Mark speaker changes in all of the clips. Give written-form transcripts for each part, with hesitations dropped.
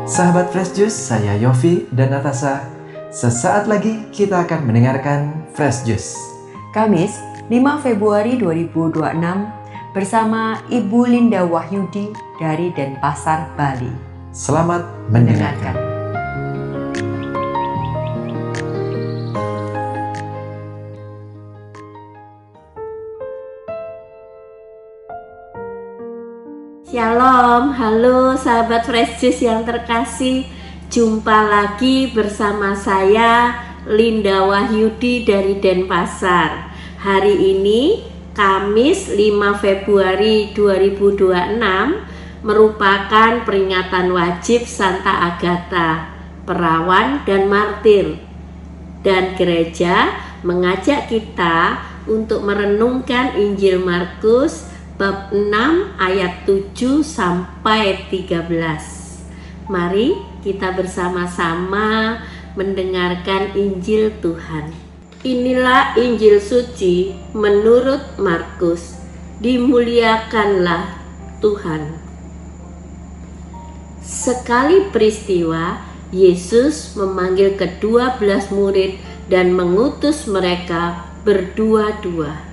Speaker 1: Sahabat Fresh Juice, saya Yofi dan Natasha. Sesaat lagi kita akan mendengarkan Fresh Juice.
Speaker 2: Kamis 5 Februari 2026 bersama Ibu Linda Wahyudi dari Denpasar, Bali.
Speaker 1: Selamat mendengarkan.
Speaker 3: Shalom, halo sahabat Fresh Juice yang terkasih. Jumpa lagi bersama saya Linda Wahyudi dari Denpasar. Hari ini Kamis 5 Februari 2026 merupakan peringatan wajib Santa Agatha, perawan dan martir. Dan gereja mengajak kita untuk merenungkan Injil Markus bab 6 ayat 7 sampai 13. Mari kita bersama-sama mendengarkan Injil Tuhan. Inilah Injil suci menurut Markus. Dimuliakanlah Tuhan. Sekali peristiwa, Yesus memanggil ke-12 murid dan mengutus mereka berdua-dua.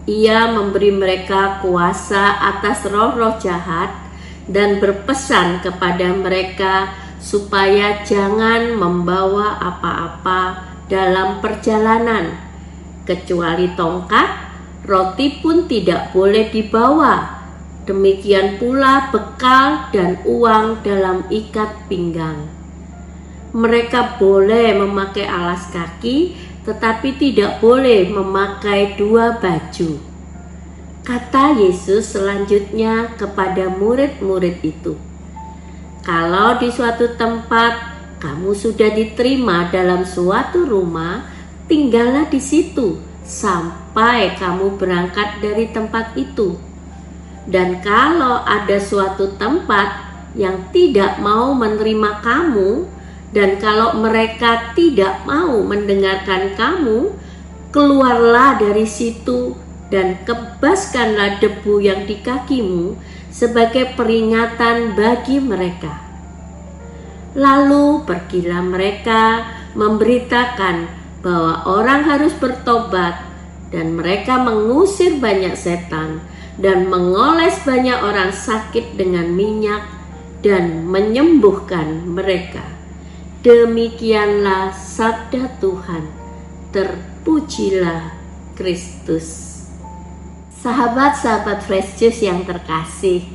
Speaker 3: Ia memberi mereka kuasa atas roh-roh jahat dan berpesan kepada mereka supaya jangan membawa apa-apa dalam perjalanan, kecuali tongkat, roti pun tidak boleh dibawa. Demikian pula bekal dan uang dalam ikat pinggang. Mereka boleh memakai alas kaki, tetapi tidak boleh memakai dua baju. Kata Yesus selanjutnya kepada murid-murid itu, "Kalau di suatu tempat kamu sudah diterima dalam suatu rumah, tinggallah di situ sampai kamu berangkat dari tempat itu. Dan kalau ada suatu tempat yang tidak mau menerima kamu, dan kalau mereka tidak mau mendengarkan kamu, keluarlah dari situ dan kebaskanlah debu yang di kakimu sebagai peringatan bagi mereka." Lalu pergilah mereka memberitakan bahwa orang harus bertobat, dan mereka mengusir banyak setan dan mengoles banyak orang sakit dengan minyak dan menyembuhkan mereka. Demikianlah sabda Tuhan. Terpujilah Kristus. Sahabat-sahabat Fresh Juice yang terkasih,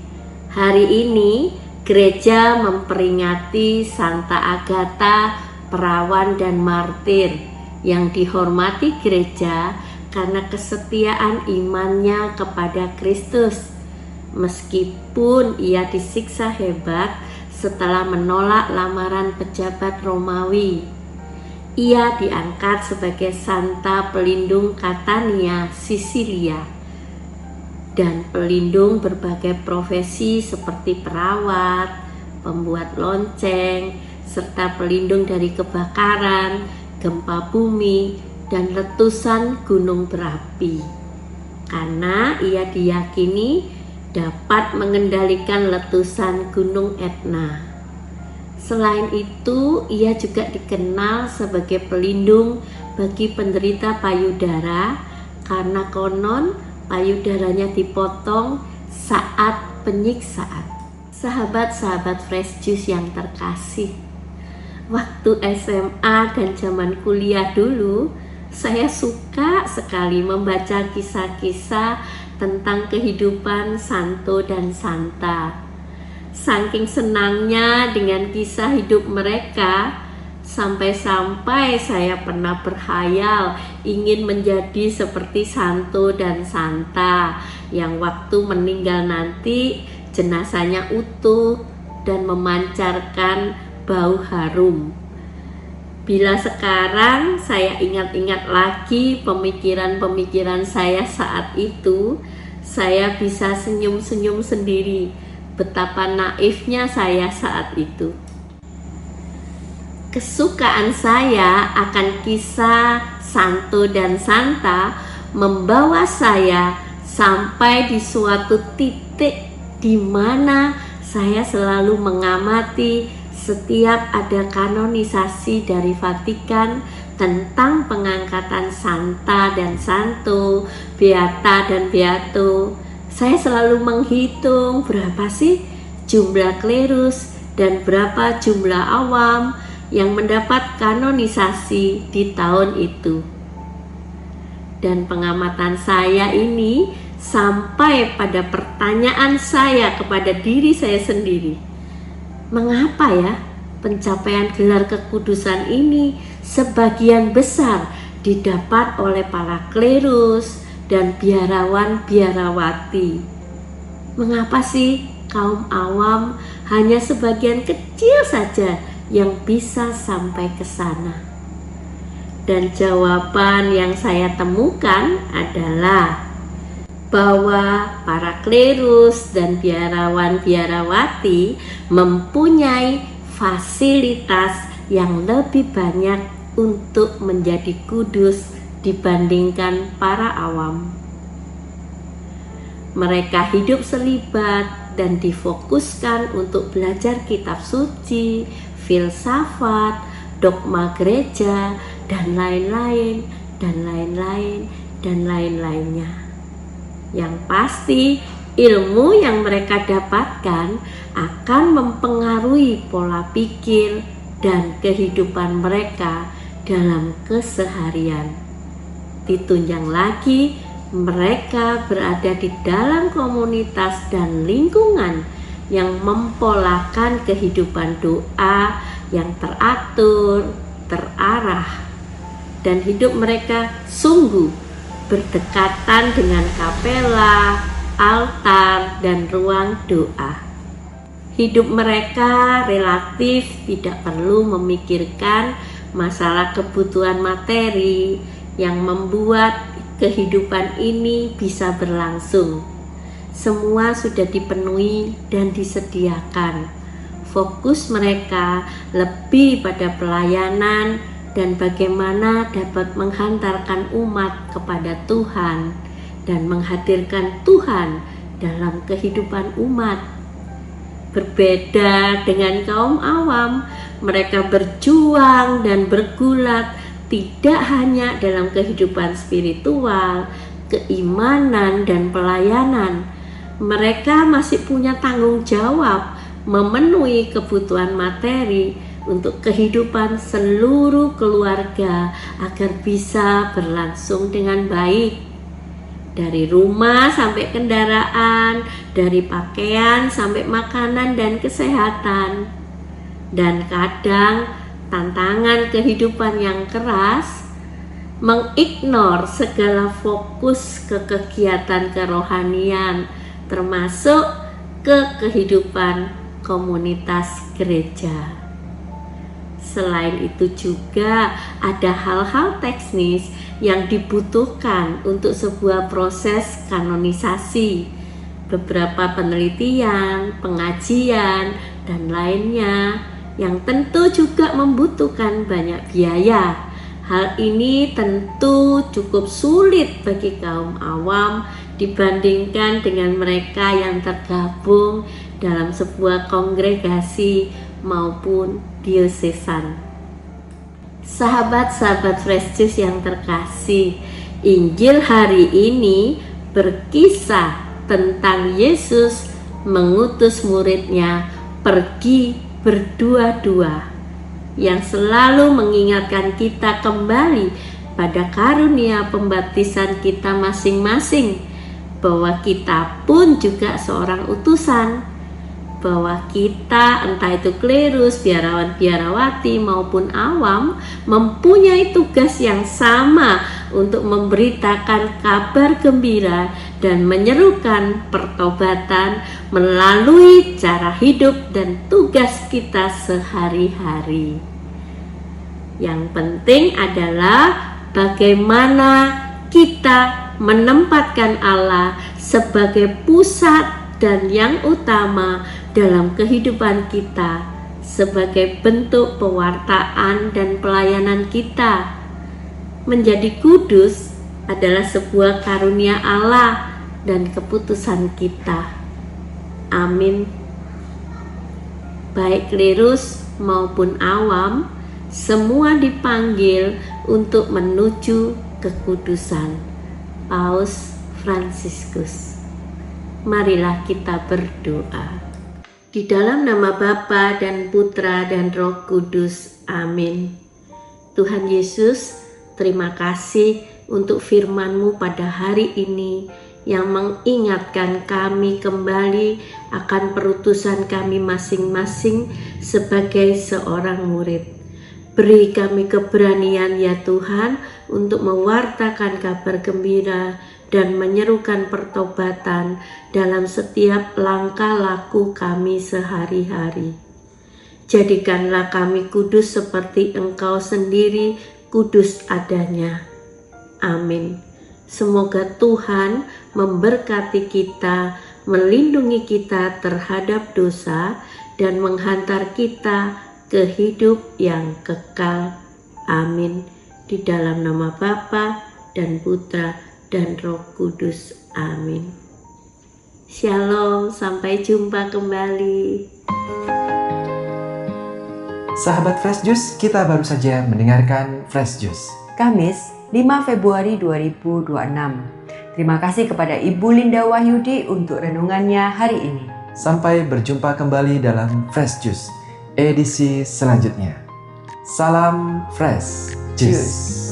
Speaker 3: hari ini gereja memperingati Santa Agatha, perawan dan martir yang dihormati gereja karena kesetiaan imannya kepada Kristus. Meskipun ia disiksa hebat setelah menolak lamaran pejabat Romawi, ia diangkat sebagai Santa Pelindung Catania, Sisilia, dan pelindung berbagai profesi seperti perawat, pembuat lonceng, serta pelindung dari kebakaran, gempa bumi, dan letusan gunung berapi. Karena ia diyakini dapat mengendalikan letusan Gunung Etna. Selain itu, ia juga dikenal sebagai pelindung bagi penderita payudara karena konon payudaranya dipotong saat penyiksaan. Sahabat-sahabat Fresh Juice yang terkasih, waktu SMA dan zaman kuliah dulu, saya suka sekali membaca kisah-kisah tentang kehidupan santo dan santa. Saking senangnya dengan kisah hidup mereka, sampai-sampai saya pernah berkhayal ingin menjadi seperti santo dan santa yang waktu meninggal nanti jenazahnya utuh dan memancarkan bau harum. Bila sekarang saya ingat-ingat lagi pemikiran-pemikiran saya saat itu, saya bisa senyum-senyum sendiri betapa naifnya saya saat itu. Kesukaan saya akan kisah santo dan santa membawa saya sampai di suatu titik di mana saya selalu mengamati setiap ada kanonisasi dari Vatikan tentang pengangkatan Santa dan Santo, Beata dan Beato, saya selalu menghitung berapa sih jumlah klerus dan berapa jumlah awam yang mendapat kanonisasi di tahun itu. Dan pengamatan saya ini sampai pada pertanyaan saya kepada diri saya sendiri. Mengapa ya pencapaian gelar kekudusan ini sebagian besar didapat oleh para klerus dan biarawan-biarawati? Mengapa sih kaum awam hanya sebagian kecil saja yang bisa sampai ke sana? Dan jawaban yang saya temukan adalah bahwa para klerus dan biarawan-biarawati mempunyai fasilitas yang lebih banyak untuk menjadi kudus dibandingkan para awam. Mereka hidup selibat dan difokuskan untuk belajar kitab suci, filsafat, dogma gereja, dan lain-lain, dan lain-lain, dan lain-lainnya. Yang pasti, ilmu yang mereka dapatkan akan mempengaruhi pola pikir dan kehidupan mereka dalam keseharian. Ditunjang lagi, mereka berada di dalam komunitas dan lingkungan yang mempolakan kehidupan doa yang teratur, terarah, dan hidup mereka sungguh berdekatan dengan kapela, altar, dan ruang doa. Hidup mereka relatif tidak perlu memikirkan masalah kebutuhan materi yang membuat kehidupan ini bisa berlangsung. Semua sudah dipenuhi dan disediakan. Fokus mereka lebih pada pelayanan dan bagaimana dapat menghantarkan umat kepada Tuhan dan menghadirkan Tuhan dalam kehidupan umat. Berbeda dengan kaum awam, mereka berjuang dan bergulat tidak hanya dalam kehidupan spiritual, keimanan, dan pelayanan. Mereka masih punya tanggung jawab memenuhi kebutuhan materi untuk kehidupan seluruh keluarga agar bisa berlangsung dengan baik. Dari rumah sampai kendaraan, dari pakaian sampai makanan dan kesehatan. Dan kadang tantangan kehidupan yang keras mengignore segala fokus ke kegiatan kerohanian, termasuk ke kehidupan komunitas gereja. Selain itu juga ada hal-hal teknis yang dibutuhkan untuk sebuah proses kanonisasi, beberapa penelitian, pengajian, dan lainnya yang tentu juga membutuhkan banyak biaya. Hal ini tentu cukup sulit bagi kaum awam dibandingkan dengan mereka yang tergabung dalam sebuah kongregasi maupun diosesan. Sahabat-sahabat Fresh Juice yang terkasih, Injil hari ini berkisah tentang Yesus mengutus muridnya pergi berdua-dua, yang selalu mengingatkan kita kembali pada karunia pembaptisan kita masing-masing, bahwa kita pun juga seorang utusan, bahwa kita entah itu klerus, biarawan-biarawati maupun awam mempunyai tugas yang sama untuk memberitakan kabar gembira dan menyerukan pertobatan melalui cara hidup dan tugas kita sehari-hari. Yang penting adalah bagaimana kita menempatkan Allah sebagai pusat dan yang utama dalam kehidupan kita, sebagai bentuk pewartaan dan pelayanan kita. Menjadi kudus adalah sebuah karunia Allah dan keputusan kita. Amin. Baik klerus maupun awam, semua dipanggil untuk menuju kekudusan. Paus Fransiskus. Marilah kita berdoa. Di dalam nama Bapa dan Putra dan Roh Kudus. Amin. Tuhan Yesus, terima kasih untuk firman-Mu pada hari ini yang mengingatkan kami kembali akan perutusan kami masing-masing sebagai seorang murid. Beri kami keberanian ya Tuhan untuk mewartakan kabar gembira dan menyerukan pertobatan dalam setiap langkah laku kami sehari-hari. Jadikanlah kami kudus seperti Engkau sendiri kudus adanya. Amin. Semoga Tuhan memberkati kita, melindungi kita terhadap dosa, dan menghantar kita ke hidup yang kekal. Amin. Di dalam nama Bapa dan Putra dan Roh Kudus. Amin. Shalom, sampai jumpa kembali.
Speaker 1: Sahabat Fresh Juice, kita baru saja mendengarkan Fresh Juice.
Speaker 2: Kamis 5 Februari 2026. Terima kasih kepada Ibu Linda Wahyudi untuk renungannya hari ini.
Speaker 1: Sampai berjumpa kembali dalam Fresh Juice edisi selanjutnya. Salam Fresh Juice.